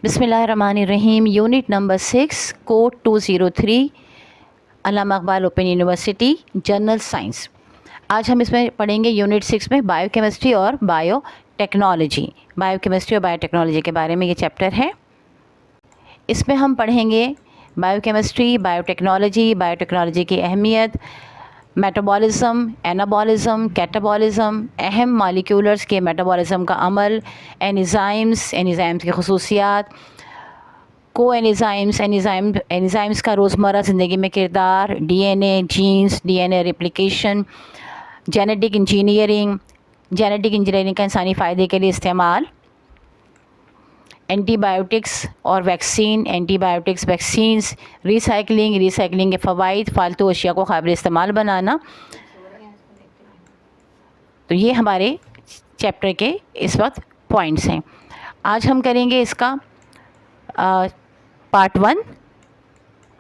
बिस्मिल्लाहिर्रहमानिर्रहीम। Unit number 6 code 203 Allama Iqbal open university general science. आज हम इसमें पढ़ेंगे यूनिट 6 में बायोकेमिस्ट्री और बायोटेक्नोलॉजी। बायोकेमिस्ट्री और बायोटेक्नोलॉजी के बारे में ये चैप्टर है। इसमें हम पढ़ेंगे बायोकेमिस्ट्री, बायोटेक्नोलॉजी, बायोटेक्नोलॉजी की अहमियत, मेटाबॉलिज़म, एनाबॉलिज़म, कैटाबॉलिज़म, अहम मॉलिक्यूलर्स के मेटाबॉलिज़म का अमल, एनिज़ाइम्स की खसूसियात, एनिज़ाइम्स का रोज़मर्रा ज़िंदगी में किरदार, DNA, genes, DNA replication, genetic engineering का इंसानी फ़ायदे के लिए इस्तेमाल, एंटीबायोटिक्स और वैक्सीन्स, रिसाइकलिंग के फ़वाइद, फ़ालतू अशिया को काबिल इस्तेमाल बनाना। तो ये हमारे चैप्टर के इस वक्त पॉइंट्स हैं। आज हम करेंगे इसका पार्ट 1,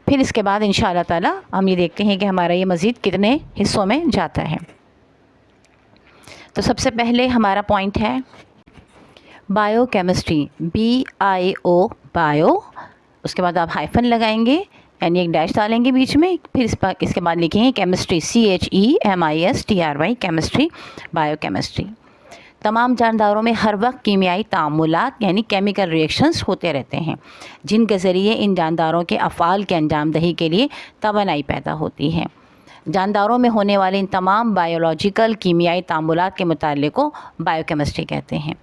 फिर इसके बाद इंशाअल्लाह ताला हम ये देखते हैं कि हमारा ये मज़ीद कितने हिस्सों में जाता है। तो सबसे पहले हमारा पॉइंट है बायोकेमिस्ट्री, BIO बायो, उसके बाद आप हाइफन लगाएंगे यानी एक डैश डालेंगे बीच में, फिर इसके बाद लिखेंगे केमिस्ट्री, CHEMISTRY, केमिस्ट्री, बायोकेमिस्ट्री। तमाम जानदारों में हर वक्त कीमियाई तामुलात यानी केमिकल रिएक्शंस होते रहते हैं, जिनके ज़रिए इन जानदारों के अफ़ाल के अंजाम दही के लिए तवानाई पैदा होती है। जानदारों में होने वाले इन तमाम बायोलॉजिकल कीमियाई तामुलात के मुताल्लिक़ को बायोकेमिस्ट्री कहते हैं।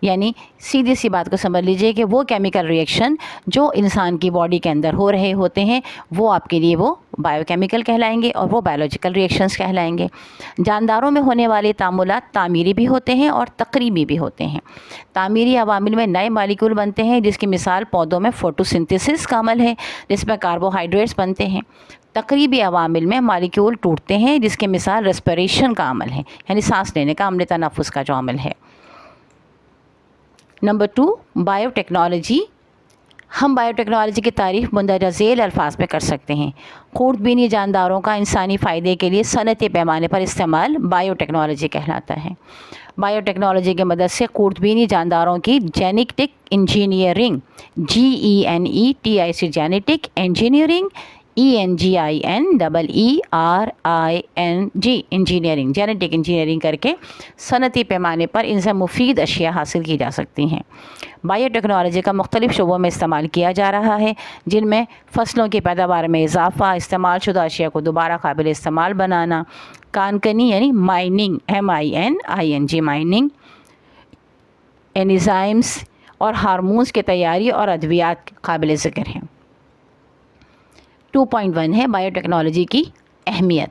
यानी सीधी सी बात को समझ लीजिए कि वो केमिकल रिएक्शन जो इंसान की बॉडी के अंदर हो रहे होते हैं वो आपके लिए वो बायोकेमिकल कहलाएंगे और वो बायोलॉजिकल रिएक्शंस कहलाएंगे। जानदारों में होने वाले तामुलात तामीरी भी होते हैं और तकरीबी भी होते हैं। तामीरी अवामिल में नए मालिक्यूल बनते हैं, जिसकी मिसाल पौधों में फोटोसिंथेसिस का अमल है, जिसमें कार्बोहाइड्रेट्स बनते हैं। तकरीबी अवामिल में मालिक्यूल टूटते हैं, जिसकी मिसाल रेस्पिरेशन का अमल है, यानी सांस लेने का, अमल तनफ़ुस का जो अमल है। Number 2, biotechnology. हम बायोटेक्नोलॉजी की तारीफ़ मुंदरजा ज़ेल अल्फाज में कर सकते हैं। खूर्दबीनी जानदारों का इंसानी फ़ायदे के लिए सनती पैमाने पर इस्तेमाल बायोटेक्नोलॉजी कहलाता है। बायोटेक्नोलॉजी की मदद से खूर्दबीनी जानदारों की genetic engineering, GENETIC genetic engineering, engineering, genetic engineering करके सनती पैमाने पर इनसे मुफीद अशिया हासिल की जा सकती हैं। बायोटेक्नोलॉजी का मुख्तलिफ़ शोबों में इस्तेमाल किया जा रहा है, जिनमें फ़सलों की पैदावार में इजाफ़ा, इस्तेमाल शुदा अशिया को दोबारा काबिल इस्तेमाल बनाना, कानकनी यानी माइनिंग, MINING माइनिंग, एनिज़ाइम्स और हार्मोन्स की तैयारी और अद्वियात काबिल ज़िक्र हैं। 2.1 है बायोटेक्नोलॉजी की अहमियत।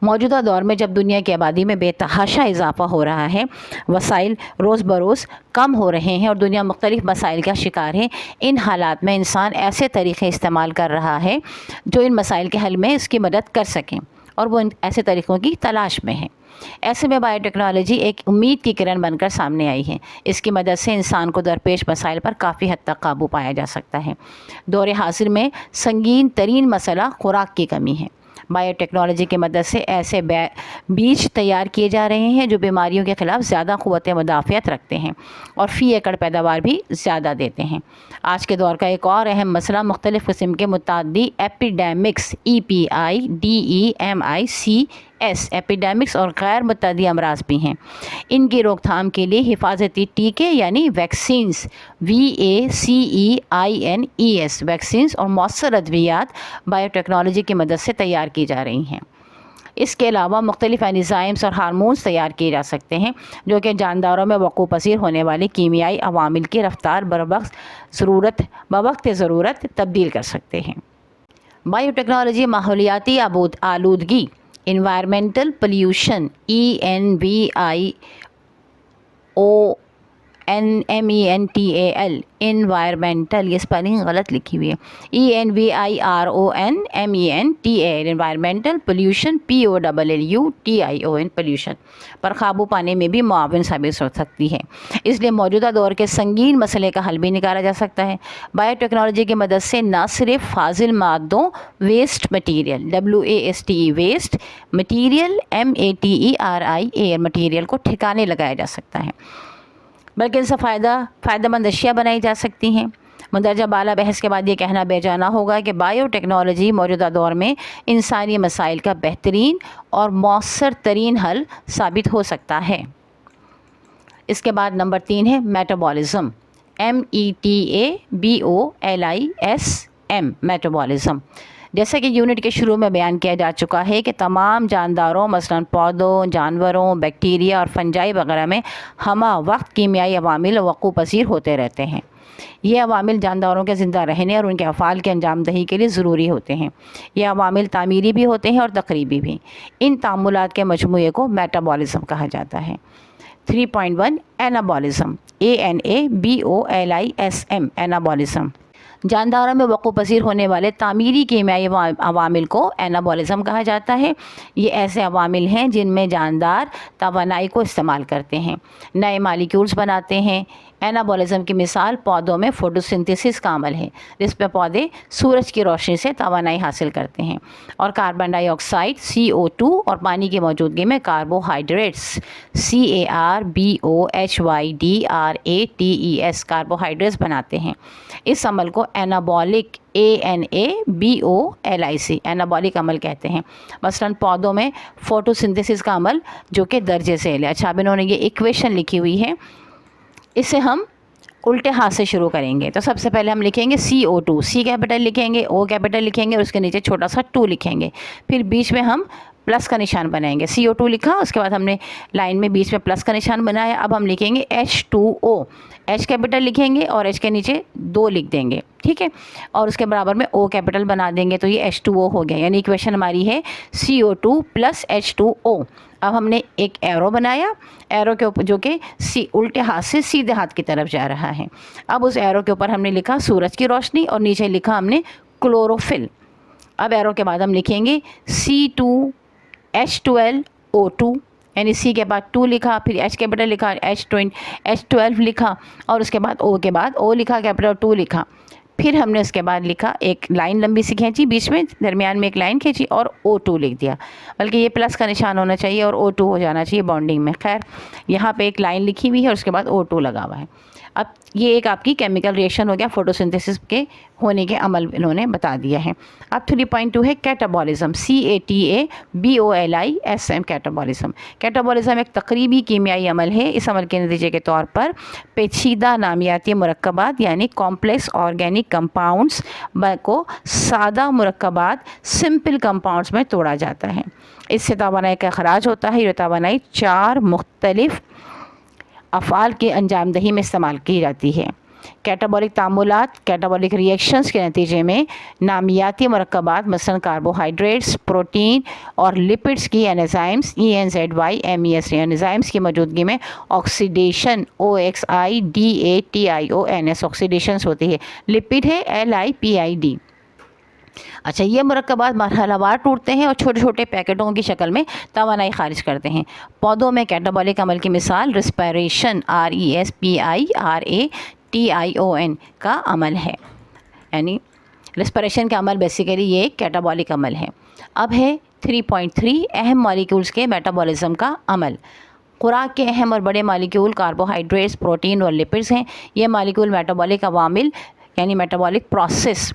मौजूदा दौर में जब दुनिया की आबादी में बेतहाशा इजाफ़ा हो रहा है, वसाइल रोज़ बरोज़ कम हो रहे हैं और दुनिया मुख्तलिफ़ मसाइल का शिकार है, इन हालात में इंसान ऐसे तरीक़े इस्तेमाल कर रहा है जो इन मसाइल के हल में इसकी मदद कर सकें, और वो ऐसे तरीक़ों की तलाश में है। ऐसे में बायोटेक्नोलॉजी एक उम्मीद की किरण बनकर सामने आई है। इसकी मदद से इंसान को दरपेश मसाइल पर काफ़ी हद तक काबू पाया जा सकता है। दौर हासिल में संगीन तरीन मसला खुराक की कमी है। बायोटेक्नोलॉजी की मदद से ऐसे बीज तैयार किए जा रहे हैं जो बीमारियों के ख़िलाफ़ ज़्यादा क़ुव्वत मुदाफ़ियत रखते हैं और फ़ी एकड़ पैदावार भी ज़्यादा देते हैं। आज के दौर का एक और अहम मसला मुख्तलिफ़ किस्म के मुतादी एपिडेमिक्स, EPIDEMICS एपिडेमिक्स और गैर मुतादी अमराज भी हैं। इनकी रोकथाम के लिए हिफाजती टीके यानी वैक्सीन्स, VACEINES वैक्सीन्स और मौसर अद्वियात बायोटेक्नोलॉजी की मदद से तैयार की जा रही हैं। इसके अलावा मुख्तलिफ़ एनिज़ाइम्स और हार्मोन्स तैयार किए जा सकते हैं, जो कि जानदारों में वक़ूअ पज़ीर होने वाले कीमियाई अवामिल की रफ़्तार बवक्त ज़रूरत तब्दील कर सकते हैं। बायोटेक्नोलॉजी माहौलियाती आलूदगी, इन्वायरमेंटल पोल्यूशन, ENVIRONMENTAL इन्वायरमेंटल, ये स्पेलिंग गलत लिखी हुई है, ENVIRONMENTAL environmental pollution, POLLUTION pollution पर काबू पाने में भी मुआविन साबित हो सकती है। इसलिए मौजूदा दौर के संगीन मसले का हल भी निकाला जा सकता है। बायोटेक्नोलॉजी की मदद से न सिर्फ फाजिल मादों, waste material, WASTE waste material, MATERIAL material को ठिकाने लगाया जा सकता है, बल्कि इनसे फ़ायदेमंद अशिया बनाई जा सकती हैं। मंदरजा बाला बहस के बाद ये कहना बेजाना होगा कि बायोटेक्नोलॉजी मौजूदा दौर में इंसानी मसाइल का बेहतरीन और मौसर तरीन हल साबित हो सकता है। इसके बाद नंबर 3 है मेटाबॉलिज्म, METABOLISM, मेटाबॉलिज्म। जैसा कि यूनिट के शुरू में बयान किया जा चुका है कि तमाम जानदारों मसलन पौधों, जानवरों, बैक्टीरिया और फंजाई वगैरह में हमा वक्त कीमियाई अवामिल वक़ू पसीर होते रहते हैं। ये अवामिल जानदारों के ज़िंदा रहने और उनके अफ़ाल के अंजाम दही के लिए ज़रूरी होते हैं। ये अवामिल तामीरी भी होते हैं और तकरीबी भी। इन तामुलात के मजमूए को मेटाबॉलिज्म कहा जाता है। 3.1 एनाबॉलिज्म, ANABOLISM, एनाबॉलिज्म। जानदारों में वक़ू पसीर होने वाले तामीरी कीमियाई अवामिल को एनाबॉलिज्म कहा जाता है। ये ऐसे अवामिल हैं जिनमें जानदार तवानाई को इस्तेमाल करते हैं, नए मालिक्यूल्स बनाते हैं। एनाबॉलिज्म की मिसाल पौधों में फोटोसिंथेसिस का अमल है, जिसमें पौधे सूरज की रोशनी से तवानाई हासिल करते हैं, और कार्बन डाइऑक्साइड CO2 और पानी की मौजूदगी में कार्बोहाइड्रेट्स CARBOHYDRATES कार्बोहाइड्रेट्स बनाते हैं। इस अमल को एनाबॉलिक ANABOLIC एनाबॉलिक अमल कहते हैं। मसलन पौधों में फोटोसिंथेसिस का अमल जो कि दर्जे से है। अच्छा, अब इन्होंने ये इक्वेशन लिखी हुई है, इसे हम उल्टे हाथ से शुरू करेंगे। तो सबसे पहले हम लिखेंगे CO2, C कैपिटल लिखेंगे, O कैपिटल लिखेंगे और उसके नीचे छोटा सा 2 लिखेंगे। फिर बीच में हम प्लस का निशान बनाएंगे। CO2 लिखा, उसके बाद हमने लाइन में बीच में प्लस का निशान बनाया। अब हम लिखेंगे H2O, H कैपिटल लिखेंगे और H के नीचे 2 लिख देंगे, ठीक है, और उसके बराबर में O कैपिटल बना देंगे। तो ये H2O हो गया, यानी इक्वेशन हमारी है CO2 + H2O। अब हमने एक एरो बनाया, एरो के ऊपर जो कि उल्टे हाथ से सीधे हाथ की तरफ जा रहा है। अब उस एरो के ऊपर हमने लिखा सूरज की रोशनी और नीचे लिखा हमने क्लोरोफिल। अब एरो के बाद हम लिखेंगे C2H12O2, यानी C के बाद 2 लिखा, फिर H कैपिटल लिखा, H12 लिखा और उसके बाद O के बाद O लिखा, कैपिटल 2 लिखा। फिर हमने उसके बाद लिखा, एक लाइन लंबी सी खींची, बीच में दरमियान में एक लाइन खींची और O2 लिख दिया, बल्कि ये प्लस का निशान होना चाहिए और O2 हो जाना चाहिए बॉन्डिंग में। खैर, यहाँ पे एक लाइन लिखी हुई है और उसके बाद O2 लगा हुआ है। अब ये एक आपकी केमिकल रिएक्शन हो गया, फोटोसिंथेसिस के होने के अमल इन्होंने बता दिया है। अब 3.2 है कैटाबॉलिज्म, CATABOLISM, कैटाबॉलिज्म। कैटाबॉलिज्म एक तकरीबी कीमियाई अमल है। इस अमल के नतीजे के तौर पर पेचीदा नामियाती मुरक्कबात यानी कॉम्प्लेक्स ऑर्गेनिक कंपाउंड्स को सादा मुरक्कबात सिंपल कंपाउंड्स में तोड़ा जाता है। इससे तवानाई का अखराज होता है। ये तवानाई 4 मुख्तलिफ अफ़ाल के अंजाम दही में इस्तेमाल की जाती है। कैटाबॉलिक तामुलात, कैटाबॉलिक रिएक्शंस के नतीजे में नामियाती मुरक्कबात मसलन कार्बोहाइड्रेट्स, प्रोटीन और लिपिड्स की एंजाइम्स ENZYMES एंजाइम्स की मौजूदगी में ऑक्सीडेशन OXIDATIONS ऑक्सीडेशंस होती है। लिपिड है LIPID। अच्छा, ये मुरक्कबात मरहलावार टूटते हैं और छोटे छोटे पैकेटों की शक्ल में तवानाई खारिज करते हैं। पौधों में कैटाबॉलिक अमल की मिसाल रिस्पायरेशन RESPIRATION का अमल है, यानी रिस्पायरेशन का अमल बेसिकली ये कैटाबॉलिक अमल है। अब है 3.3 अहम मॉलिक्यूल्स के मेटाबॉलिज्म का अमल। खुराक के अहम और बड़े मॉलिक्यूल कार्बोहाइड्रेट्स, प्रोटीन और लिपिड्स हैं। ये मॉलिक्यूल मेटाबॉलिक अवामिल यानी metabolic process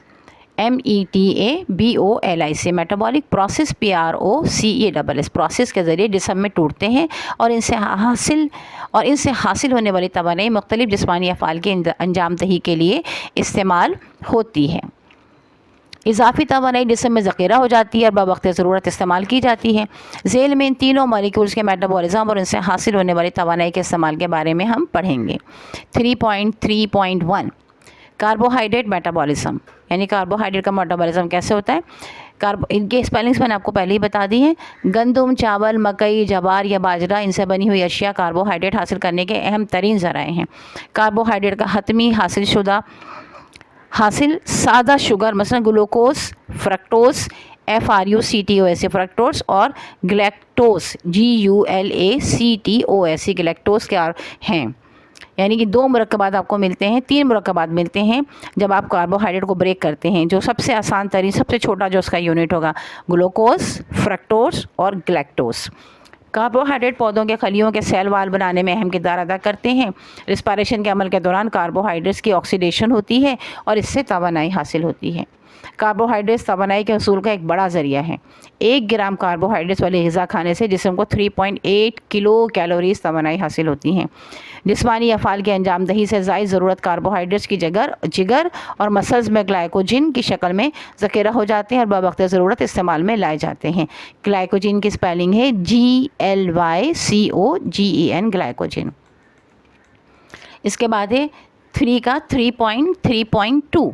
METABOLIC metabolic process PROCESS process के ज़रिए जिस्म में टूटते हैं और इनसे हासिल होने वाली तवानाई मुख्तलिफ जिस्मानी अफ़ाल के अंजाम दही के लिए इस्तेमाल होती है। इजाफी तवानाई जिस्म में ज़ख़ीरा हो जाती है और बवक्त ज़रूरत इस्तेमाल की जाती है। झेल में इन तीनों मॉलिक्यूल्स के मेटाबॉलिज्म और इनसे हासिल होने वाली तवानाई के इस्तेमाल के बारे में हम पढ़ेंगे। 3.3.1 कार्बोहाइड्रेट मेटाबॉलिज्म, यानी कार्बोहाइड्रेट का मेटाबॉलिज्म कैसे होता है। इनके स्पेलिंग्स मैंने आपको पहले ही बता दी हैं। गंदम, चावल, मकई, जवार या बाजरा, इनसे बनी हुई अशिया कार्बोहाइड्रेट हासिल करने के अहम तरीन ज़राए हैं। कार्बोहाइड्रेट का हतमी हासिल सादा शुगर मसलन ग्लूकोज, फ्रक्टोज FRUCTOS फ्रक्टोज और ग्लैक्टोज GULACTOS ग्लैक्टोज क्या हैं, यानी कि 2 मुरक्कबात आपको मिलते हैं, 3 मुरक्कबात मिलते हैं जब आप कार्बोहाइड्रेट को ब्रेक करते हैं। जो सबसे आसान तरीन, सबसे छोटा जो उसका यूनिट होगा, ग्लूकोज, फ्रक्टोज और ग्लैक्टोज। कार्बोहाइड्रेट पौधों के खलियों के सेल वाल बनाने में अहम किरदार अदा करते हैं। रिस्पायरेशन के अमल के दौरान कार्बोहाइड्रेट्स की ऑक्सीडेशन होती है और इससे तवानाई हासिल होती है। कार्बोहाइड्रेट्स तवानाई के हसूल का एक बड़ा ज़रिया है। 1 ग्राम कार्बोहाइड्रेट्स वाली ग़िज़ा खाने से जिस्म को 3.8 किलो कैलोरीज तवानाई हासिल होती हैं। जिस्मानी अफ़ाल की अंजामदही से ज़ायद ज़रूरत कार्बोहाइड्रेट्स की जिगर और मसल्स में ग्लाइकोजिन की शक्ल में ज़ख़ीरा हो जाते हैं और बवक्त ज़रूरत इस्तेमाल में लाए जाते हैं। ग्लाइकोजिन की स्पेलिंग है GLYCOGEN, ग्लाइकोजिन। इसके बाद है 3 का 3.3.2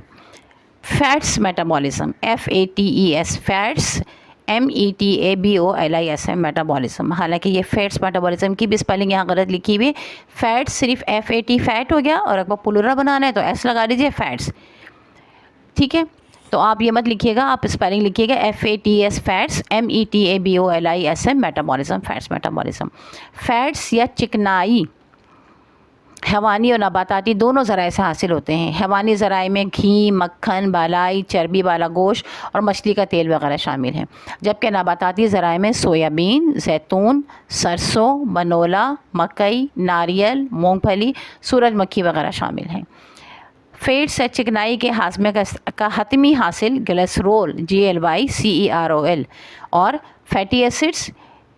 fats metabolism, FATES, fats METABOLISM, metabolism. हालांकि ये फैट्स मेटाबॉलिज्म की भी स्पेलिंग यहाँ गलत लिखी हुई है। फैट्स सिर्फ FAT फैट हो गया और अगर प्लूरल बनाना है तो S लगा दीजिए, फैट्स। ठीक है, तो आप ये मत लिखिएगा, आप स्पेलिंग लिखिएगा FATS, fats METABOLISM, metabolism, fats metabolism. Fats या चिकनाई हैवानी और नबाताती दोनों ज़राए से हासिल होते हैं। हैवानी ज़राए में घी, मक्खन, बालाई, चर्बी वाला गोश्त और मछली का तेल वगैरह शामिल हैं, जबकि नबाताती ज़राए में सोयाबीन, जैतून, सरसों, बनोला, मकई, नारियल, मूंगफली, सूरजमुखी वगैरह शामिल हैं। फैट्स या चिकनाई के हाजमे का हतमी हासिल ग्लिसरॉल GLYCEROL और fatty acids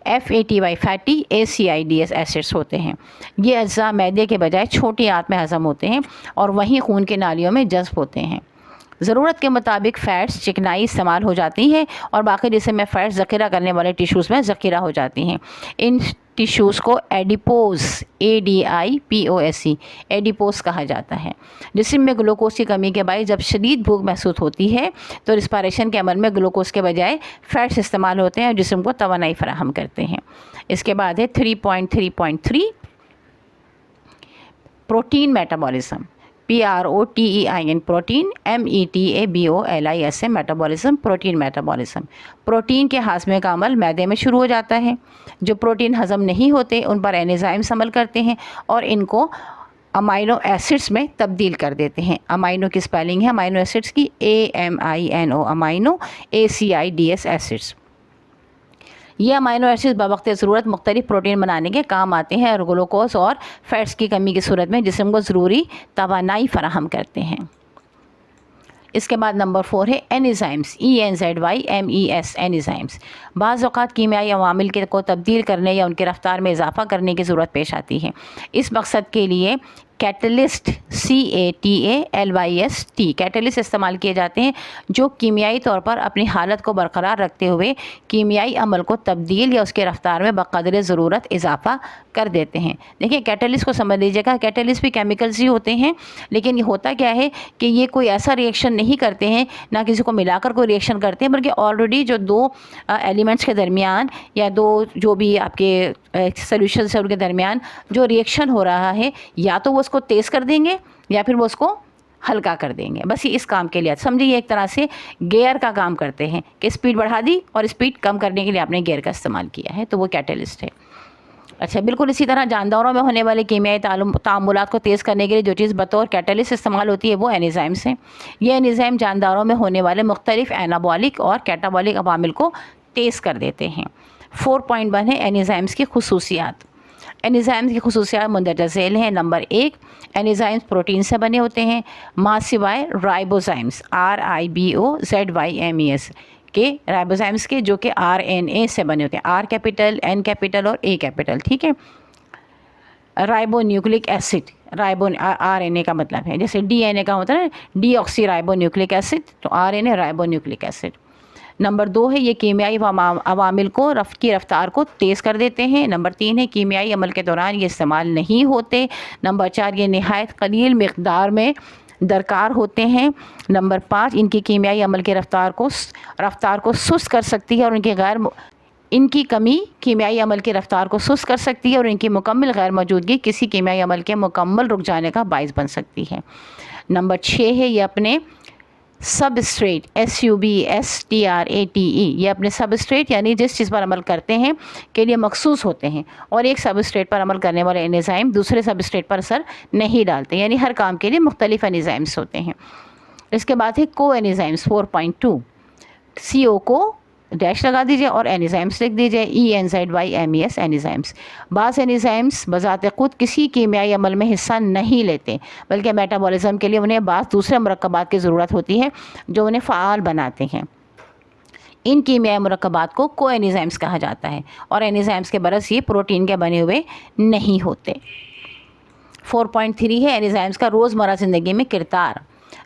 FATY, fatty ACIDS acids होते हैं। ये अज्जा मैदे के बजाय छोटी आंत में हज़म होते हैं और वहीं खून के नालियों में जज्ब होते हैं। ज़रूरत के मुताबिक फ़ैट्स चिकनाई इस्तेमाल हो जाती है और बाकी जिस्म में फ़ैट्स ज़ख़ीरा करने वाले टिश्यूज़ में ज़ख़ीरा हो जाती हैं। इन टिश्यूज़ को एडिपोज ADIPOSE एडिपोज कहा जाता है। जिस्म में ग्लूकोज की कमी के बायस जब शदीद भूख महसूस होती है तो रिस्पायरेशन के अमल में ग्लूकोज के बजाय फ़ैट्स इस्तेमाल होते हैं और जिस्म को तवानाई फराहम करते हैं। इसके बाद है 3.3.3 protein metabolism, PROTEIN, protein, METABOLISM, metabolism, protein metabolism. Protein के हाजमे का अमल मैदे में शुरू हो जाता है। जो प्रोटीन हज़म नहीं होते उन पर एंजाइम्स अमल करते हैं और इनको अमाइनो एसिड्स में तब्दील कर देते हैं। अमाइनो की स्पेलिंग है अमाइनो एसिड्स की AMINO, अमाइनो ACIDS एसिड्स। ये अमाइनो एसिड्स बवक्त ज़रूरत मुख्तलिफ प्रोटीन बनाने के काम आते हैं और ग्लूकोज और फैट्स की कमी की सूरत में जिस्म को ज़रूरी तवानाई फराहम करते हैं। इसके बाद नंबर 4 है एनिज़ाइम्स, ENZYMES, एनिज़ाइम्स। बाज़ औक़ात कीमियाई अवामिल को तब्दील करने या उनकी रफ़्तार में इजाफ़ा करने की ज़रूरत पेश आती है। इस मकसद के लिए कैटलिस्ट, CATALYST, कैटलिस्ट इस्तेमाल किए जाते हैं जो कीमियाई तौर पर अपनी हालत को बरकरार रखते हुए कीमियाई अमल को तब्दील या उसके रफ्तार में बक़दर ज़रूरत इजाफ़ा कर देते हैं। देखिए कैटलिस्ट को समझ लीजिएगा, कैटलिस्ट भी केमिकल्स ही होते हैं, लेकिन ये होता क्या है कि ये कोई ऐसा रिएक्शन नहीं करते हैं, ना किसी को मिलाकर कोई रिएक्शन करते हैं, बल्कि ऑलरेडी जो दो एलिमेंट्स के दरमियान या दो जो भी आपके सोल्यूशन है उनके दरमियान जो रिएक्शन हो रहा है, या तो वो उसको तेज़ कर देंगे या फिर वो उसको हल्का कर देंगे। बस ये इस काम के लिए समझिए, ये एक तरह से गियर का काम करते हैं कि स्पीड बढ़ा दी और स्पीड कम करने के लिए आपने गियर का इस्तेमाल किया है, तो वो कैटलिस्ट है। अच्छा, बिल्कुल इसी तरह जानदारों में होने वाले कीमियाई तामुलात को तेज़ करने के लिए जो चीज़ बतौर कैटलिस्ट इस्तेमाल होती है वो एनिज़ाइम्स हैं। ये एनिज़ाइम जानदारों में होने वाले मुख्तलिफ एनाबॉलिक और कैटाबॉलिक अवामिल को तेज़ कर देते हैं। 4.1 है एनिज़ाइम्स की खुसूसियात। एनिज़ाइम्स की खुसूसियात मंदरजा झेल हैं। नंबर 1, एनिज़ाइम्स प्रोटीन से बने होते हैं, मां सिवाय राइबोज़ाइम्स, RIBOZYMES के, राइबोज़ाइम्स के जो कि RNA से बने होते हैं, R कैपिटल, N कैपिटल और A कैपिटल। ठीक है, ribo nucleic acid, ribo RNA का मतलब है, जैसे DNA का होता है डीऑक्सी राइबो न्यूक्लिक एसिड, तो RNA ribo nucleic acid. Number 2 है ये कीमियाई अवामिल को की रफ्तार को तेज़ कर देते हैं। नंबर 3 है कीमियाई अमल के दौरान ये इस्तेमाल नहीं होते। नंबर 4 ये नहायत कलील मिक़दार में दरकार होते हैं। नंबर 5 इनकी कीमियाई अमल के रफ्तार को सुस्त कर सकती है और इनकी कमी कीमियाई अमल की रफ्तार को सुस्त कर सकती है और इनकी मुकम्मल गैर मौजूदगी किसी कीमियाई अमल के मुकम्मल रुक जाने का बाइस बन सकती है। नंबर 6 है ये अपने सबस्ट्रेट, SUBSTRATE, ये अपने सबस्ट्रेट यानी जिस चीज़ पर अमल करते हैं के लिए मखसूस होते हैं और एक सबस्ट्रेट पर अमल करने वाले एनिज़ाइम दूसरे सबस्ट्रेट पर असर नहीं डालते, यानी हर काम के लिए मुख्तलिफ एनिज़ाइम्स होते हैं। इसके बाद है को एनिज़ाइम्स 4.2, CO को डैश लगा दीजिए और एनिजाइम्स लिख दीजिए, ENZYMES एनिजाइम्स। बास एनिजाइम्स बज़ाते खुद किसी कीमियाई अमल में हिस्सा नहीं लेते, बल्कि मेटाबॉलिज्म के लिए उन्हें बास दूसरे मुरक्कबात की ज़रूरत होती है जो उन्हें फ़ाल बनाते हैं। इन कीमियाई मुरक्कबात को कोएनिजाइम्स कहा जाता है और एनिजाइम्स के बरस ये प्रोटीन के बने हुए नहीं होते। 4.3 है एनिजाइम्स का रोज़मर्रा ज़िंदगी में किरदार।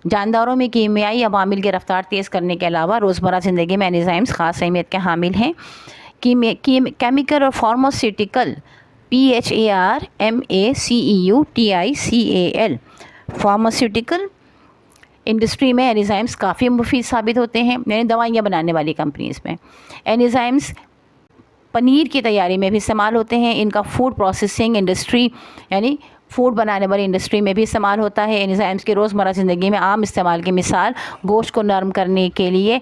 जानदारों में कीमियाई अवामिल की रफ्तार तेज़ करने के अलावा रोज़मर्रा ज़िंदगी में एनिजाइम्स ख़ास अहमियत के हामिल हैं। केमिकल और फार्मास्यूटिकल PHARMACEUTICAL फार्मास्यूटिकल इंडस्ट्री में एनिजाइम्स काफ़ी मुफीद साबित होते हैं, यानी दवाइयाँ बनाने वाली कंपनीज़ में। एनिजाइम्स पनीर की तैयारी में भी इस्तेमाल होते हैं। इनका फूड प्रोसेसिंग इंडस्ट्री यानी फूड बनाने वाली इंडस्ट्री में भी इस्तेमाल होता है। एनिजाइम्स की रोज़मर्रा ज़िंदगी में आम इस्तेमाल की मिसाल गोश्त को नरम करने के लिए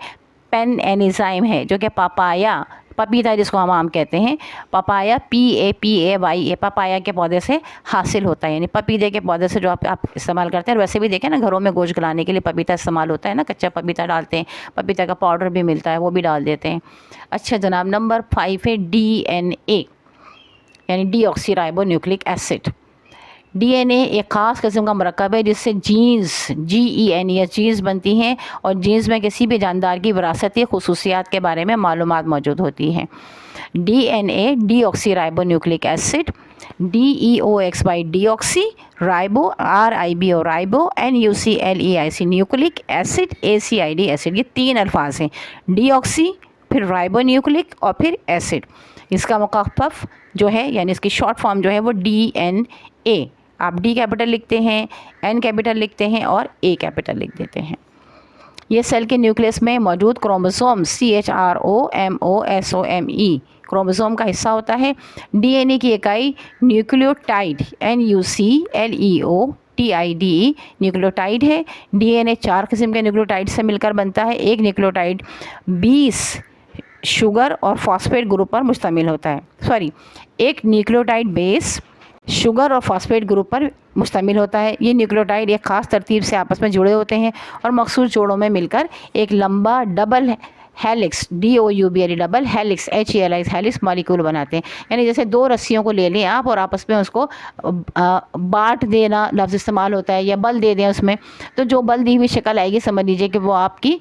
पेन एनिजाइम है, जो कि पपाया, पपीता जिसको हम आम कहते हैं, पपाया PAPAYA पपाया के पौधे से हासिल होता है, यानी पपीते के पौधे से जो आप इस्तेमाल करते हैं। वैसे भी देखें ना, घरों में गोश्त गलाने के लिए पपीता इस्तेमाल होता है ना, कच्चा पपीता डालते हैं, पपीता का पाउडर भी मिलता है, वो भी डाल देते हैं। अच्छा जनाब, नंबर 5 है DNA यानी डीऑक्सीराइबो न्यूक्लिक एसिड। DNA एक ख़ास किस्म का मरकब है जिससे जीन्स GENES जीन्स बनती हैं और जीन्स में किसी भी जानदार की विरासती खुसूसियात के बारे में मालूमात मौजूद होती हैं। DNA deoxyribo nucleic acid, DEOXY deoxy, ribo RIBO ribo, NUCLEIC nucleic acid, ACID acid, ये 3 अल्फाज हैं, डीऑक्सी, फिर राइबो न्यूक्लिक और फिर एसिड। इसका मुख़फ़्फ़फ़ जो है यानी इसकी शॉर्ट फॉर्म जो है वो DNA। आप D कैपिटल लिखते हैं, N कैपिटल लिखते हैं और A कैपिटल लिख देते हैं। ये सेल के न्यूक्लियस में मौजूद क्रोमोसोम CHROMOSOME क्रोमोसोम का हिस्सा होता है। DNA की इकाई न्यूक्लियोटाइड NUCLEOTIDE न्यूक्लियोटाइड है। DNA 4 किस्म के न्यूक्लियोटाइड से मिलकर बनता है। एक न्यूक्लियोटाइड 20 शुगर और फॉस्फेट ग्रुप पर मुश्तमिल होता है। एक न्यूक्लियोटाइड बेस शुगर और फॉस्फेट ग्रुप पर मुश्तमिल होता है। ये न्यूक्लियोटाइड एक ख़ास तरतीब से आपस में जुड़े होते हैं और मखसूस जोड़ों में मिलकर एक लंबा double helix DOUB double helix HELIX helix molecule बनाते हैं। यानी जैसे 2 रस्सियों को ले लें आप और आपस में उसको बांट देना लफ्ज़ इस्तेमाल होता है, या बल दे दें उसमें, तो जो बल दी हुई शक्ल आएगी समझ लीजिए कि वो आपकी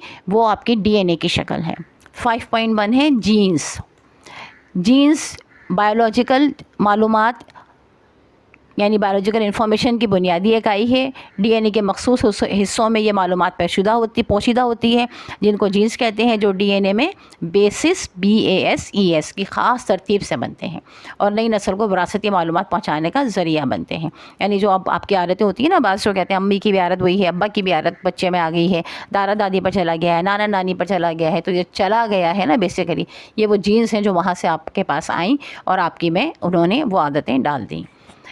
DNA की शक्ल है। 5.1 है जीन्स। जीन्स बायोलॉजिकल मालूमात यानी बायोलॉजिकल इंफॉर्मेशन की बुनियादी इकाई है। DNA के मखसूस हिस्सों में ये मालूमात पोशीदा होती है जिनको जीन्स कहते हैं, जो DNA में बेसिस BASES की ख़ास तरतीब से बनते हैं और नई नस्ल को विरासती मालूमात पहुँचाने का ज़रिया बनते हैं। यानी जो अब आपकी आदतें होती हैं ना, बाज़ जो कहते हैं अम्मी की भी आदत वही है, अब्बा की भी आदत बच्चे में आ गई है, दादा दादी पर चला गया है, नाना नानी पर चला गया है, तो ये चला गया है ना बेसिकली, ये वो जीन्स हैं जो वहाँ से आपके पास आई और आपकी में उन्होंने वो आदतें डाल दी।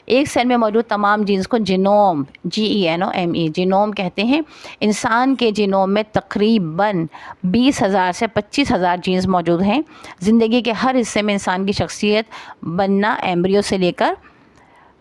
एक सेल में मौजूद तमाम जीन्स को जीनोम GENOME जीनोम कहते हैं। इंसान के जीनोम में तकरीबन 20,000 से 25,000 जीन्स मौजूद हैं। ज़िंदगी के हर हिस्से में इंसान की शख्सियत बनना, एम्ब्रियो से लेकर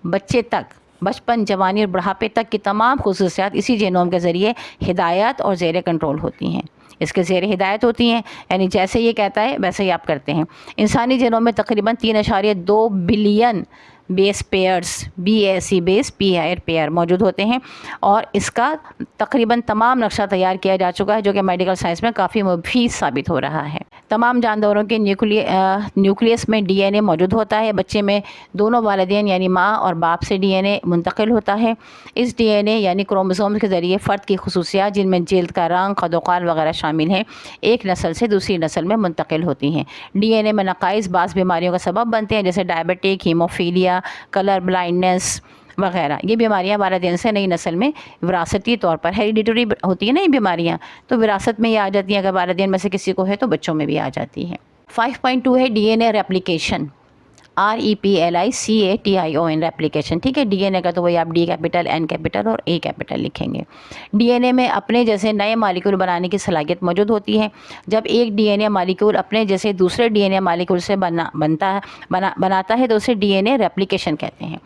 बच्चे तक, बचपन, जवानी और बुढ़ापे तक की तमाम खुसूसियात इसी जीनोम के ज़रिए हिदायत और ज़ेर कंट्रोल होती हैं। इसके ज़ेर हिदायत होती हैं, यानी जैसे ये कहता है वैसे ही आप करते हैं। इंसानी जीनोम में तकरीबन 3.2 billion base pairs BAC base PAIR pair मौजूद होते हैं और इसका तकरीबन तमाम नक्शा तैयार किया जा चुका है, जो कि मेडिकल साइंस में काफ़ी मुफीद साबित हो रहा है। तमाम जानदारों के न्यूक्लियस में DNA मौजूद होता है। बच्चे में दोनों वालिदैन यानी माँ और बाप से DNA मुंतकिल होता है। इस DNA यानी क्रोमोसोम्स के ज़रिए फ़र्द की खुसूसियात, जिनमें जिल्द का रंग, क़द-ओ-क़ाल वगैरह शामिल हैं, एक नस्ल से दूसरी नस्ल में मुंतकिल होती हैं। DNA में नक़ाइस बाज़ बीमारियों का सबब बनते हैं, जैसे डायबिटिक, हीमोफीलिया, कलर ब्लाइंडनेस वगैरह। ये बीमारियां वालिदैन से नई नस्ल में विरासती तौर पर हेरिडिटरी होती है ना ये बीमारियां, तो विरासत में ये आ जाती हैं। अगर वालिदैन में से किसी को है तो बच्चों में भी आ जाती है। 5.2 है DNA रेप्लिकेशन REPLICATION रेप्लिकेशन। ठीक है, DNA का तो वही आप D कैपिटल N कैपिटल और A कैपिटल लिखेंगे। DNA में अपने जैसे नए मालिक्यूल बनाने की सलाहियत मौजूद होती है। जब एक DNA मालिक्यूल अपने जैसे दूसरे DNA मालिक्यूल से बनाता है तो उसे DNA रेप्लिकेशन कहते हैं।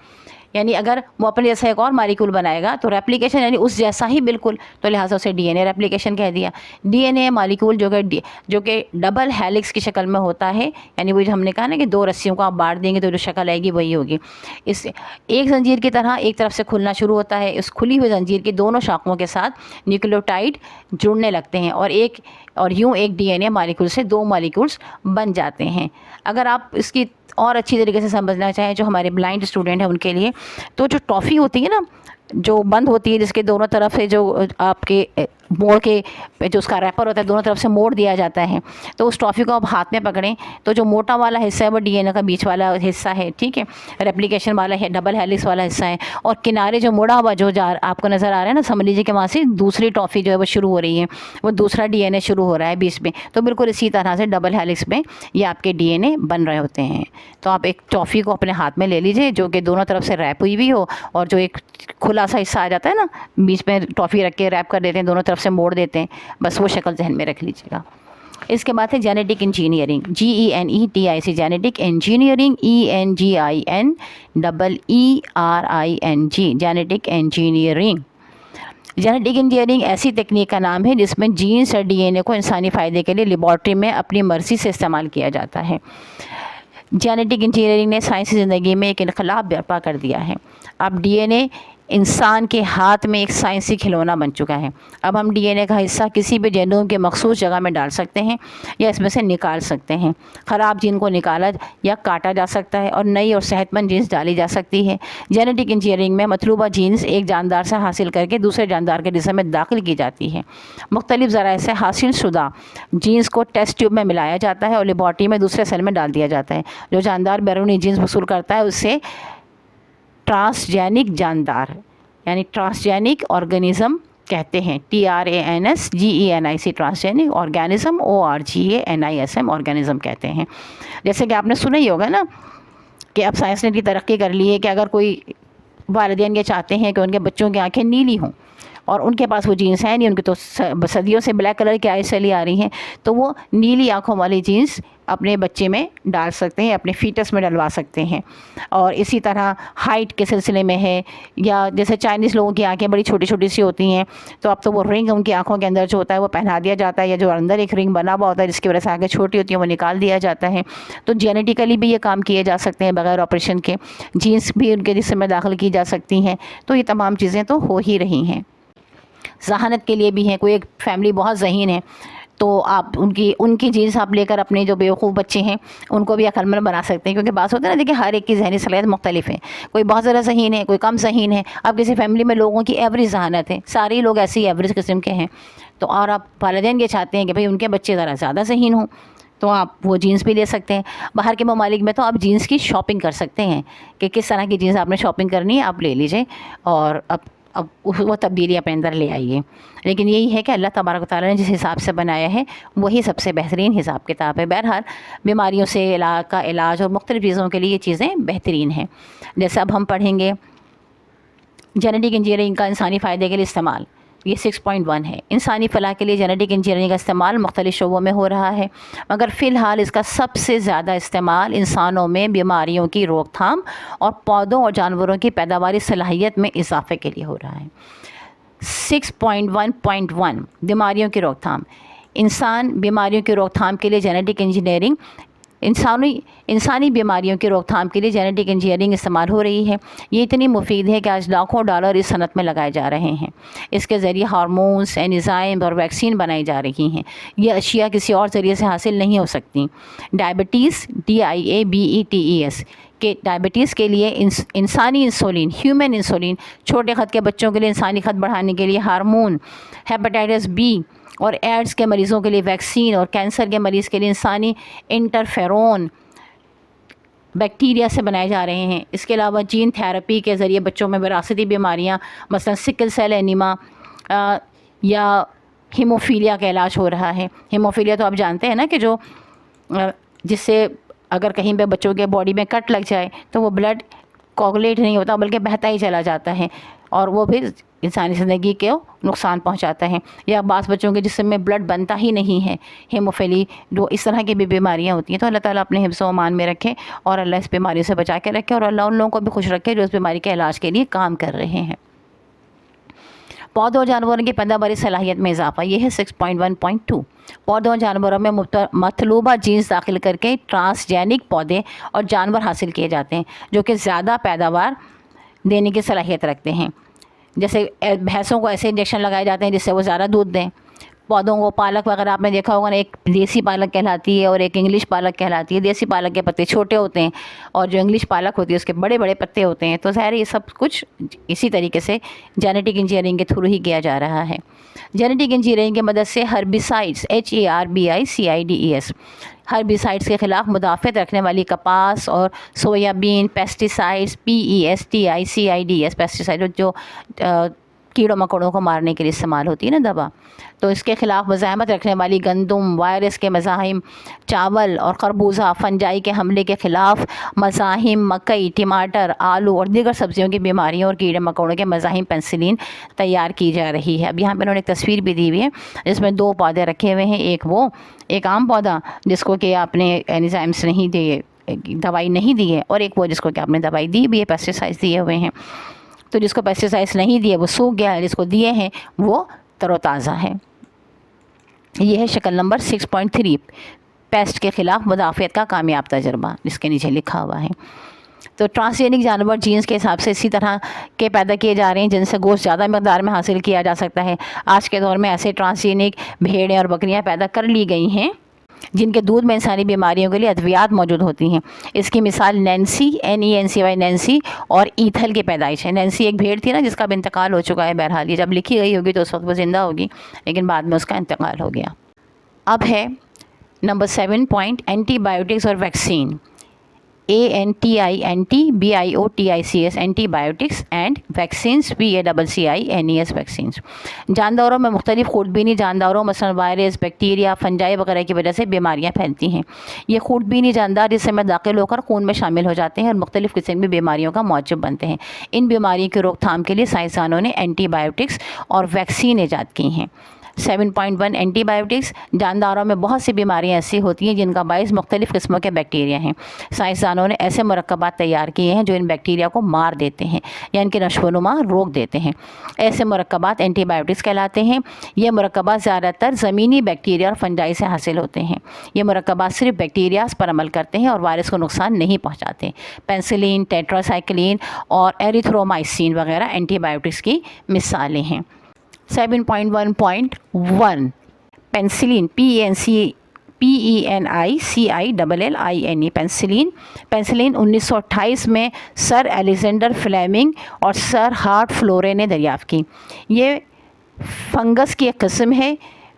यानी अगर वो अपने जैसा एक और मालिक्यूल बनाएगा तो रेप्लिकेशन यानी उस जैसा ही बिल्कुल, तो लिहाजा उसे डीएनए रेप्लिकेशन कह दिया। डीएनए मालिक्यूल जो कि डबल हेलिक्स की शक्ल में होता है, यानी वो जो हमने कहा ना कि 2 रस्सियों को आप बांट देंगे तो जो शक्ल आएगी वही होगी। इस एक जंजीर की तरह एक तरफ से खुलना शुरू होता है, इस खुली हुई जंजीर की दोनों शाखाओं के साथ न्यूक्लियोटाइड जुड़ने लगते हैं और यूँ एक डीएनए मालिक्यूल से 2 मालिक्यूल्स बन जाते हैं। अगर आप इसकी और अच्छी तरीके से समझना चाहें, जो हमारे ब्लाइंड स्टूडेंट हैं उनके लिए, तो जो टॉफ़ी होती है ना, जो बंद होती है, जिसके दोनों तरफ से जो आपके मोड़ के जो उसका रैपर होता है दोनों तरफ से मोड़ दिया जाता है, तो उस टॉफ़ी को आप हाथ में पकड़ें तो जो मोटा वाला हिस्सा है वो डीएनए का बीच वाला हिस्सा है, ठीक है, रेप्लिकेशन वाला है, डबल हेलिक्स वाला हिस्सा है, और किनारे जो मुड़ा हुआ जो आपको नज़र आ रहा है ना, समझ लीजिए कि वहाँ से दूसरी टॉफ़ी जो है वो शुरू हो रही है, वो दूसरा डीएनए शुरू हो रहा है बीच में। तो बिल्कुल इसी तरह से डबल हेलिक्स में ये आपके डीएनए बन रहे होते हैं। तो आप एक टॉफ़ी को अपने हाथ में ले लीजिए जो कि दोनों तरफ से रैप हुई हुई हो, और जो एक खुला सा हिस्सा आ जाता है ना, बीच में टॉफ़ी रख के रैप कर देते हैं, दोनों तरफ से मोड़ देते हैं, बस वो शक्ल जहन में रख लीजिएगा। इसके बाद है genetic engineering, GENETIC, genetic engineering, ENGINEERING, genetic engineering. Genetic engineering ऐसी तकनीक का नाम है जिसमें जीन्स और डीएनए को इंसानी फ़ायदे के लिए लेबॉर्ट्री में अपनी मर्ज़ी से इस्तेमाल किया जाता है। जेनेटिक इंजीनियरिंग ने साइंसी ज़िंदगी में एक इनकलाब बर्पा कर दिया है। अब डीएनए इंसान के हाथ में एक साइंसी खिलौना बन चुका है। अब हम डीएनए का हिस्सा किसी भी जेनोम के मखसूस जगह में डाल सकते हैं या इसमें से निकाल सकते हैं। ख़राब जीन को निकाला या काटा जा सकता है और नई और सेहतमंद जीन्स डाली जा सकती है। जेनेटिक इंजीनियरिंग में मतलूबा जीन्स एक जानदार से हासिल करके दूसरे जानदार के जिस्म में दाखिल की जाती है। मुख्तलिफ ज़राए से हासिल शुदा जीन्स को टेस्ट ट्यूब में मिलाया जाता है और लेबॉर्ट्री में दूसरे सेल में डाल दिया जाता है। जो जानदार बैरूनी जीन्स वसूल करता है उससे ट्रांसजेनिक जानदार यानी ट्रांसजेनिक ऑर्गेनिज्म कहते हैं। TRANSGENIC, transgenic organism, ORGANISM organism कहते हैं। जैसे कि आपने सुना ही होगा ना कि अब साइंस ने इतनी तरक्की कर ली है कि अगर कोई वालिदैन ये चाहते हैं कि उनके बच्चों की आंखें नीली हों और उनके पास वो जीन्स है नहीं, उनकी तो सदियों से ब्लैक कलर की आइज़ चली आ रही हैं, तो वो नीली आँखों वाली जीन्स अपने बच्चे में डाल सकते हैं, अपने फीटस में डलवा सकते हैं। और इसी तरह हाइट के सिलसिले में है, या जैसे चाइनीज़ लोगों की आंखें बड़ी छोटी छोटी सी होती हैं, तो अब तो वो रिंग उनकी आंखों के अंदर जो होता है वो पहना दिया जाता है, या जो अंदर एक रिंग बना हुआ होता है जिसकी वजह से आंखें छोटी होती हैं वो निकाल दिया जाता है। तो जेनेटिकली भी ये काम किए जा सकते हैं बगैर ऑपरेशन के। जीन्स भी उनके जिस्म में दाखिल की जा सकती हैं। तो ये तमाम चीज़ें तो हो ही रही हैं। ज़हानत के लिए भी हैं, कोई एक फैमिली बहुत ज़हीन है तो आप उनकी जीन्स आप लेकर अपने जो बेवकूफ़ बच्चे हैं उनको भी अक्लमंद बना सकते हैं, क्योंकि बात होता है ना, देखिए हर एक की ज़हनी सलाहियत मुख्तलिफ है, कोई बहुत ज़्यादा ज़हीन है, कोई कम ज़हीन है। अब किसी फैमिली में लोगों की एवरेज ज़हानत है, सारे लोग ऐसे ही एवरेज किस्म के हैं, तो और आप वालिदैन ये चाहते हैं कि भाई उनके बच्चे ज़रा ज़्यादा ज़हीन हों, तो आप वो जीन्स भी ले सकते हैं। बाहर के ममालिक में तो आप जीन्स की शॉपिंग कर सकते हैं कि किस तरह की जीन्स आपने शॉपिंग करनी है आप ले लीजिए और अब वो तब्दीली अपने अंदर ले आइए। लेकिन यही है कि अल्लाह तबारक व तआला ने जिस हिसाब से बनाया है वही सबसे बेहतरीन हिसाब किताब है। बहरहाल बीमारियों से का इलाज और मुख्तलिफ़ चीज़ों के लिए ये चीज़ें बेहतरीन हैं। जैसे अब हम पढ़ेंगे जेनेटिक इंजीनियरिंग का इंसानी फ़ायदे के लिए इस्तेमाल, ये 6.1 है। इंसानी फ़लाह के लिए जेनेटिक इंजीनियरिंग का इस्तेमाल मुख्तलिफ़ शोबों में हो रहा है, मगर फ़िलहाल इसका सबसे ज़्यादा इस्तेमाल इंसानों में बीमारियों की रोकथाम और पौधों और जानवरों की पैदावारी सलाहियत में इजाफे के लिए हो रहा है। 6.1.1 बीमारियों की रोकथाम। इंसान बीमारियों की रोकथाम के लिए जेनेटिक इंजीनियरिंग इंसानी बीमारियों की रोकथाम के लिए जेनेटिक इंजीनियरिंग इस्तेमाल हो रही है। ये इतनी मुफीद है कि आज लाखों डॉलर इस सनत में लगाए जा रहे हैं। इसके ज़रिए हार्मोन्स, एंजाइम और वैक्सीन बनाई जा रही हैं। ये अशिया किसी और ज़रिए से हासिल नहीं हो सकती। डायबिटीज़, DIABETES के डायबिटीज़ के लिए इंसानी इंसुलिन, ह्यूमन इंसुलिन, छोटे ख़त के बच्चों के लिए इंसानी ख़त बढ़ाने के लिए हार्मोन, हेपेटाइटिस B और एड्स के मरीज़ों के लिए वैक्सीन और कैंसर के मरीज़ के लिए इंसानी इंटरफेरोन बैक्टीरिया से बनाए जा रहे हैं। इसके अलावा जीन थेरेपी के ज़रिए बच्चों में विरासती बीमारियां मसलन सिकल सेल एनीमा या हीमोफीलिया का इलाज हो रहा है। हीमोफीलिया तो आप जानते हैं ना कि जो जिससे अगर कहीं पे बच्चों के बॉडी में कट लग जाए तो वो ब्लड कोगुलेट नहीं होता बल्कि बहता ही चला जाता है और वो फिर इंसानी ज़िंदगी को नुकसान पहुंचाता है। या बास बच्चों के जिस्म में ब्लड बनता ही नहीं है, हेमोफिली, जो इस तरह की भी बीमारियां होती हैं। तो अल्लाह ताला अपने हिफ्ज़ व अमान में रखे और अल्लाह इस बीमारी से बचा के रखे और अल्लाह उन लोगों को भी खुश रखे जो इस बीमारी के इलाज के लिए काम कर रहे हैं। पौधों और जानवरों की पैदावारी सलाहियत में इजाफा, यह है 6.1.2। पौधों और जानवरों में मतलूबा जीन्स दाखिल करके ट्रांसजेनिक पौधे और जानवर हासिल किए जाते हैं जो कि ज़्यादा पैदावार देने की सलाहियत रखते हैं। जैसे भैंसों को ऐसे इंजेक्शन लगाए जाते हैं जिससे वो ज़्यादा दूध दें। पौधों को पालक वगैरह आपने देखा होगा ना, एक देसी पालक कहलाती है और एक इंग्लिश पालक कहलाती है। देसी पालक के पत्ते छोटे होते हैं और जो इंग्लिश पालक होती है उसके बड़े बड़े पत्ते होते हैं। तो ज़ाहिर ये सब कुछ इसी तरीके से जेनेटिक इंजीनियरिंग के थ्रू ही किया जा रहा है। जेनेटिक इंजीनियरिंग की मदद से हर्बिसाइड्स, HERBICIDES, हर्बिसाइड्स के ख़िलाफ़ मुदाफ़त रखने वाली कपास और सोयाबीन, पेस्टिसाइड्स, PESTICIDS, पेस्टिसाइड जो कीड़ों मकोड़ों को मारने के लिए इस्तेमाल होती है ना दवा, तो इसके ख़िलाफ़ मज़ाहमत रखने वाली गंदम, वायरस के मज़ाहिम, चावल और खरबूजा, फंजाई के हमले के ख़िलाफ़ मज़ाहिम, मकई, टमाटर, आलू और दीगर सब्ज़ियों की बीमारियों और कीड़े मकोड़ों के मज़ाहिम पेंसिलिन तैयार की जा रही है। अब यहाँ पर उन्होंने एक तस्वीर भी दी हुई है जिसमें 2 पौधे रखे हुए हैं। एक आम पौधा जिसको कि आपने एंजाइम्स नहीं दिए, दवाई नहीं दी है, और एक वो जिसको कि आपने दवाई दी भी है, पेस्टिसाइड्स दिए हुए हैं। तो जिसको पेस्टिसाइड्स नहीं दिए वो सूख गया है, जिसको दिए हैं वो तरोताज़ा है। यह है शक्ल नंबर 6.3, पेस्ट के ख़िलाफ़ मुदाफ़ियत का कामयाब तजर्बा, जिसके नीचे लिखा हुआ है। तो ट्रांसजेनिक जानवर जीन्स के हिसाब से इसी तरह के पैदा किए जा रहे हैं जिनसे गोश्त ज़्यादा मकदार में हासिल किया जा सकता है। आज के दौर में ऐसे ट्रांसजेनिक भेड़ें और बकरियां पैदा कर ली गई हैं जिनके दूध में इंसानी बीमारियों के लिए अद्वियात मौजूद होती हैं। इसकी मिसाल नैन्सी, NENCY, नैन्सी और ईथल की पैदाइश है। नैन्सी एक भेड़ थी ना जिसका अब इंतकाल हो चुका है। बहरहाल ये जब लिखी गई होगी तो उस वक्त वो ज़िंदा होगी, लेकिन बाद में उसका इंतकाल हो गया। अब है नंबर 7 पॉइंट, एंटीबायोटिक्स और vaccine, ANTIBIOTICS, antibiotics and vaccines, VACCINES, vaccines. जानदारों में मुख्तलिफ खूटबीनी जानदारों मसलन वायरस, बैक्टीरिया, फंजाई वगैरह की वजह से बीमारियां फैलती हैं। ये खूटबीनी जानदार जिसमें में दाखिल होकर खून में शामिल हो जाते हैं और मुख्तलिफ किस्म की बीमारियों का मौजूब बनते हैं। इन बीमारियों की रोकथाम के लिए साइंसदानों ने एंटीबायोटिक्स और वैक्सीन ईजाद की हैं। 7.1 एंटीबायोटिक्स, जानदारों में बहुत सी बीमारियां ऐसी होती हैं जिनका बायस मुख्तलिफ़ किस्मों के बैक्टीरिया हैं। साइंसदानों ने ऐसे मुरक्कबात तैयार किए हैं जो इन बैक्टीरिया को मार देते हैं या इनकी नशोनुमा रोक देते हैं। ऐसे मुरक्कबात एंटीबायोटिक्स कहलाते हैं। ये मुरक्कबात ज़्यादातर ज़मीनी बैक्टीरिया और फंजाई से हासिल होते हैं। ये मुरक्कबात सिर्फ बैक्टीरियाज पर अमल करते हैं और वायरस को नुकसान नहीं पहुँचाते। पेंसिलिन, टेट्रासाइक्लिन और एरिथ्रोमाइसिन वगैरह एंटीबायोटिक्स की मिसालें हैं। 7.1.1 पेंसिलिन, PENICILLINE, पेंसिलिन 1928 में सर एलेक्जेंडर फ्लेमिंग और सर हार्ट फ्लोरे ने दरियाफ़्त की। ये फंगस की एक किस्म है।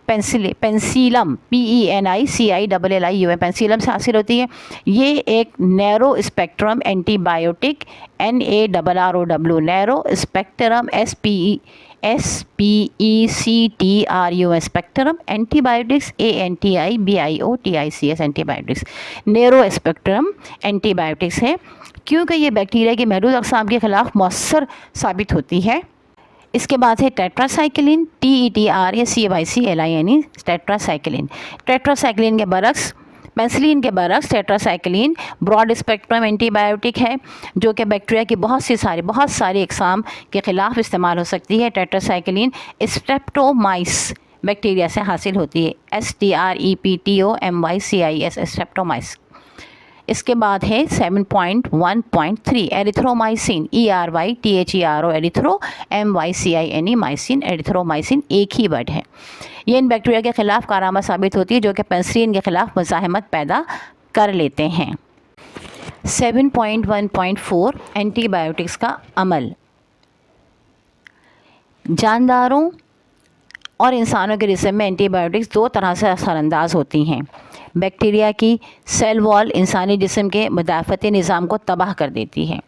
पेंसिलम, PENICILLIUM, पेंसिलम से हासिल होती है। ये एक narrow spectrum antibiotic, NARROW, narrow spectrum, SPECTRUM, spectrum antibiotics, ANTIBIOTICS, antibiotics narrow spectrum antibiotics है क्योंकि ये बैक्टीरिया की महदूद अक़साम के ख़िलाफ़ मौसर साबित होती है। इसके बाद है टेट्रासाइक्लिन, TETRACYCLINE, टेट्रासाइक्लिन। टेट्रासाइक्लिन के बरक्स, पेंसिलिन के बरक्स टेट्रासाइक्लिन ब्रॉड स्पेक्ट्रम एंटीबायोटिक है जो कि बैक्टीरिया की बहुत सारी अक़साम के ख़िलाफ़ इस्तेमाल हो सकती है। टेट्रासाइक्लिन स्ट्रेप्टोमाइस बैक्टीरिया से हासिल होती है, STREPTOMYCIS, स्ट्रेप्टोमाइस। इसके बाद है 7.1.3 erythromycin, ERYTHERO, erythro, MYCINE, mycin, erythromycin एक ही वर्ड है। ये इन बैक्टीरिया के ख़िलाफ़ कारामद साबित होती है जो कि पेंसिलिन के ख़िलाफ़ मुज़ाहमत पैदा कर लेते हैं। 7.1.4 एंटीबायोटिक्स का अमल, जानदारों और इंसानों के जिस्म में एंटीबायोटिक्स 2 तरह से असरअंदाज होती हैं। बैक्टीरिया की सेल वॉल इंसानी जिस्म के मुदाफ़ती निज़ाम को तबाह कर देती है।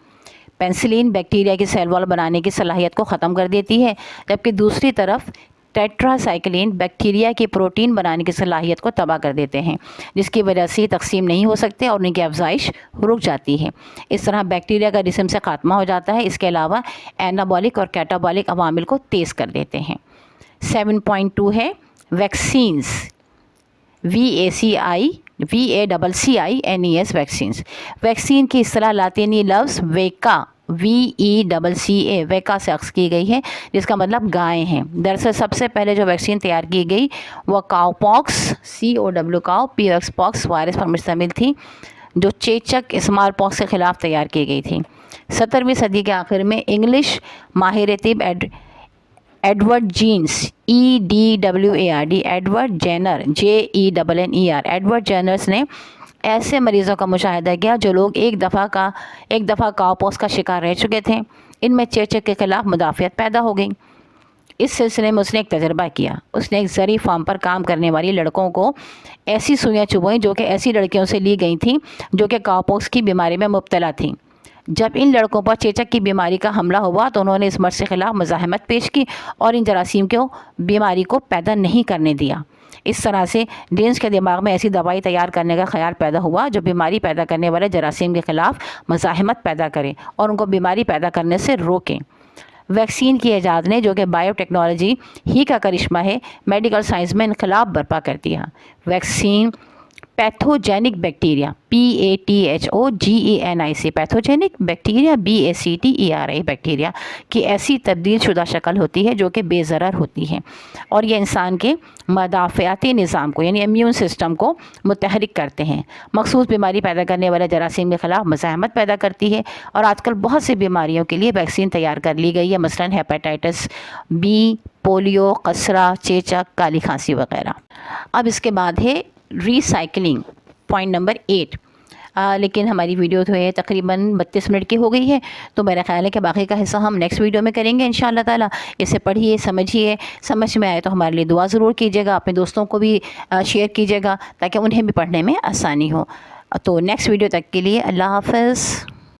पेंसिलिन बैक्टीरिया की सेल वॉल बनाने की सलाहियत को ख़त्म कर देती है, जबकि दूसरी तरफ टेट्रासाइक्लिन बैक्टीरिया की प्रोटीन बनाने की सलाहियत को तबाह कर देते हैं, जिसकी वजह से तकसीम नहीं हो सकते और उनकी अफजाइश रुक जाती है। इस तरह बैक्टीरिया का जिस्म से खात्मा हो जाता है। इसके अलावा एनाबॉलिक और कैटाबॉलिक अवामिल को तेज़ कर देते हैं। 7.2 है वैक्सीन्स, VACCINES वैक्सीन्स। वैक्सीन की इस्तेलाह लातीनी लफ्ज़ वेका VECCA वेका से अक्स की गई है, जिसका मतलब गाय हैं। दरअसल सबसे पहले जो वैक्सीन तैयार की गई वह cowpox COW POX pox virus पर मुश्तमिल थी, जो चेचक स्मॉल पॉक्स के ख़िलाफ़ तैयार की गई थी। 17वीं सदी के आखिर में इंग्लिश माहिर तिब एडवर्ड जीन्स EDWARD Edward Jenner JENNER Edward Jenner's ने ऐसे मरीज़ों का मुशाहिदा किया जो लोग एक दफ़ा काउपॉक्स का शिकार रह चुके थे। इनमें चेचक के ख़िलाफ़ मुदाफ़ियत पैदा हो गई। इस सिलसिले में उसने एक तजर्बा किया। उसने एक ज़री फार्म पर काम करने वाली लड़कों को ऐसी सुइयाँ चुभोईं जो कि ऐसी लड़कियों से ली गई थीं जो कि काउपॉक्स की बीमारी में मुब्तला थीं। जब इन लड़कों पर चेचक की बीमारी का हमला हुआ तो उन्होंने इस मर्ज़ के ख़िलाफ़ मुज़ाहमत पेश की और इन जरासीम को बीमारी को पैदा नहीं करने दिया। इस तरह से डेंस के दिमाग में ऐसी दवाई तैयार करने का ख्याल पैदा हुआ जो बीमारी पैदा करने वाले जरासीम के ख़िलाफ़ मुज़ाहमत पैदा करे और उनको बीमारी पैदा करने से रोकें। वैक्सीन की ईजाद ने, जो कि बायोटेक्नोलॉजी ही का करिश्मा है, मेडिकल साइंस में इनकलाब बर्पा कर दिया। Vaccine pathogenic bacteria PATHOGENIC pathogenic bacteria BACTERIA bacteria की ऐसी तब्दील शुदा शक्ल होती है जो कि बेज़रर होती है और ये इंसान के मदाफ़ियाती निज़ाम को यानी इम्यून सिस्टम को मुतहरिक करते हैं। मखसूस बीमारी पैदा करने वाले जरासीम के ख़िलाफ़ मुज़ाहमत पैदा करती है और आजकल बहुत सी बीमारियों के लिए वैक्सीन तैयार कर ली गई है, मसलन हेपेटाइटिस B, पोलियो, खसरा, चेचक, काली खांसी वगैरह। अब इसके बाद है रिसाइकलिंग, पॉइंट नंबर 8। लेकिन हमारी वीडियो तो है तकरीबन 32 मिनट की हो गई है, तो मेरा ख्याल है कि बाकी का हिस्सा हम नेक्स्ट वीडियो में करेंगे इंशाअल्लाह ताला। इसे पढ़िए, समझिए, समझ में आए तो हमारे लिए दुआ ज़रूर कीजिएगा, अपने दोस्तों को भी शेयर कीजिएगा ताकि उन्हें भी पढ़ने में आसानी हो। तो नेक्स्ट वीडियो तक के लिए अल्लाह हाफ़िज़।